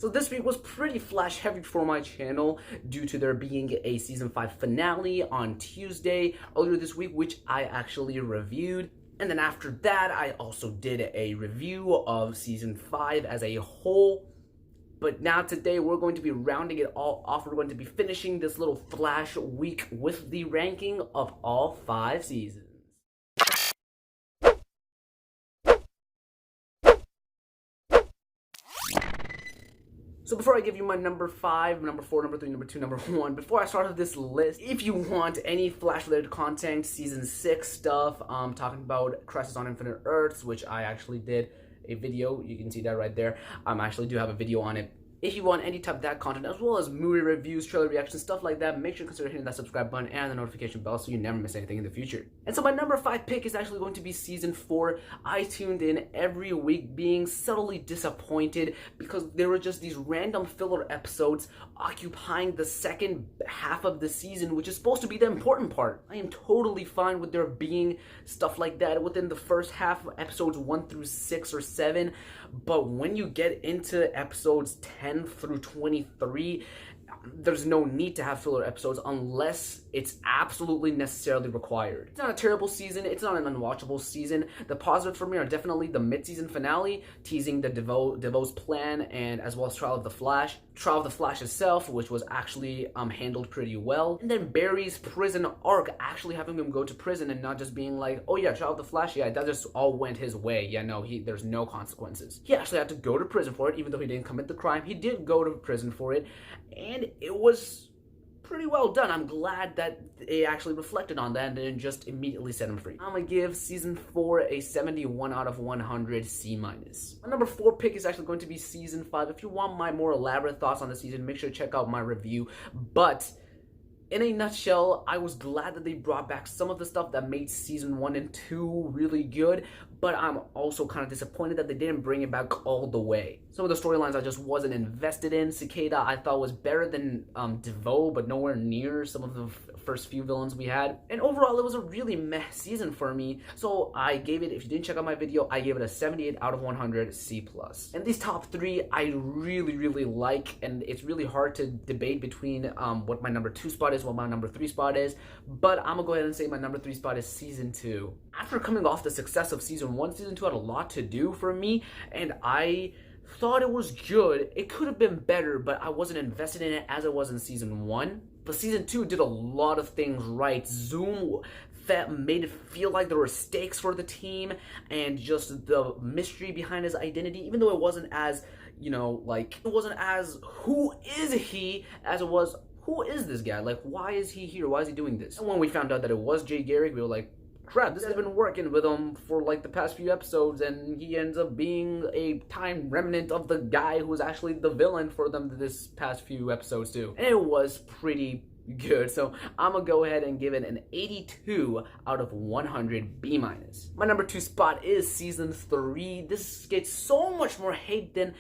So this week was pretty Flash heavy for my channel due to there being a season 5 finale on Tuesday earlier this week, which I actually reviewed. And then after that, I also did a review of season 5 as a whole. But now today we're going to be rounding it all off. We're going to be finishing this little Flash week with the ranking of all 5 seasons. So before I give you my number 5, number 4, number 3, number 2, number 1, before I start this list, if you want any Flash-related content, Season 6 stuff, talking about Crisis on Infinite Earths, which I actually did a video, you can see that right there. I actually do have a video on it. If you want any type of that content, as well as movie reviews, trailer reactions, stuff like that, make sure to consider hitting that subscribe button and the notification bell so you never miss anything in the future. And so my number 5 pick is actually going to be Season 4. I tuned in every week being subtly disappointed because there were just these random filler episodes occupying the second half of the season, which is supposed to be the important part. I am totally fine with there being stuff like that within the first half of episodes 1 through 6 or 7, but when you get into episodes 10 through 23, there's no need to have filler episodes unless it's absolutely necessarily required. It's not a terrible season, it's not an unwatchable season. The positives for me are definitely the mid-season finale, teasing the DeVoe's plan, and as well as Trial of the Flash. Trial of the Flash itself, which was actually handled pretty well. And then Barry's prison arc, actually having him go to prison and not just being like, oh yeah, Trial of the Flash, yeah, that just all went his way. Yeah, no, there's no consequences. He actually had to go to prison for it, even though he didn't commit the crime. He did go to prison for it, and it was pretty well done. I'm glad that they actually reflected on that and didn't just immediately set him free. I'm gonna give Season 4 a 71 out of 100 C-. My number 4 pick is actually going to be Season 5. If you want my more elaborate thoughts on the season, make sure to check out my review. But in a nutshell, I was glad that they brought back some of the stuff that made Season 1 and 2 really good, but I'm also kind of disappointed that they didn't bring it back all the way. Some of the storylines I just wasn't invested in. Cicada I thought was better than DeVoe, but nowhere near some of the first few villains we had. And overall, it was a really meh season for me, so I gave it, if you didn't check out my video, I gave it a 78 out of 100 C+. And these top 3 I really like, and it's really hard to debate between what my number 2 spot is, what my number 3 spot is, but I'm gonna go ahead and say my number 3 spot is Season 2. After coming off the success of Season 1, Season 2 had a lot to do for me, and I thought it was good. It could have been better, but I wasn't invested in it as I was in Season 1. But Season 2 did a lot of things right. Zoom made it feel like there were stakes for the team, and just the mystery behind his identity, even though it wasn't as, you know, like, it wasn't as who is he as it was who is this guy? Like, why is he here? Why is he doing this? And when we found out that it was Jay Garrick, we were like, crap, this has been working with him for like the past few episodes, and he ends up being a time remnant of the guy who was actually the villain for them this past few episodes too. And it was pretty good, so I'm gonna go ahead and give it an 82 out of 100 B-. My number 2 spot is Season 3. This gets so much more hate than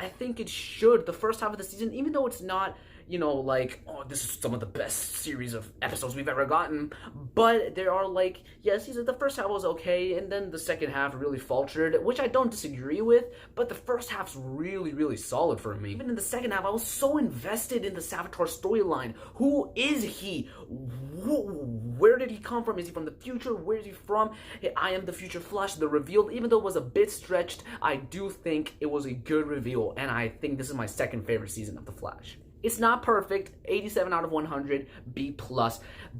I think it should. The first half of the season, even though it's not, you know, like, oh, this is some of the best series of episodes we've ever gotten, but there are, like, yes, the first half was okay, and then the second half really faltered, which I don't disagree with, but the first half's really solid for me. Even in the second half, I was so invested in the Savitar storyline. Who is he? Where did he come from? Is he from the future? Where is he from? I am the future Flash. The reveal, even though it was a bit stretched, I do think it was a good reveal, and I think this is my second favorite season of The Flash. It's not perfect, 87 out of 100, B+,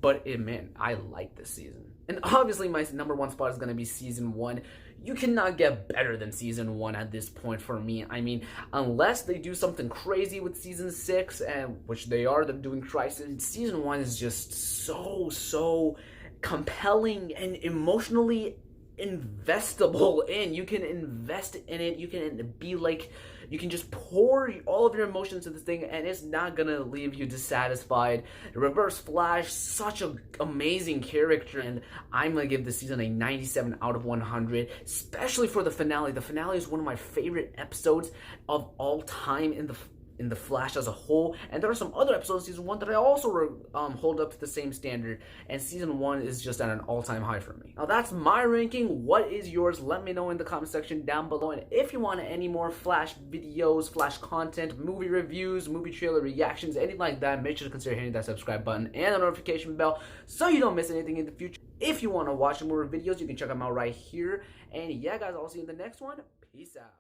but man, I like this season. And obviously my number 1 spot is going to be Season 1. You cannot get better than Season 1 at this point for me. I mean, unless they do something crazy with Season 6, and which they're doing Crisis, Season 1 is just so compelling and emotionally investable in. You can invest in it, you can be like, you can just pour all of your emotions into this thing, and it's not gonna leave you dissatisfied. Reverse Flash, such an amazing character, and I'm gonna give this season a 97 out of 100, especially for the finale. The finale is one of my favorite episodes of all time in the in The Flash as a whole, and there are some other episodes of season 1 that I also hold up to the same standard, and season 1 is just at an all-time high for me. Now that's my ranking. What is yours? Let me know in the comment section down below, and if you want any more Flash videos, Flash content, movie reviews, movie trailer reactions, anything like that, make sure to consider hitting that subscribe button and the notification bell so you don't miss anything in the future. If you want to watch more videos, you can check them out right here. And yeah, guys, I'll see you in the next one. Peace out.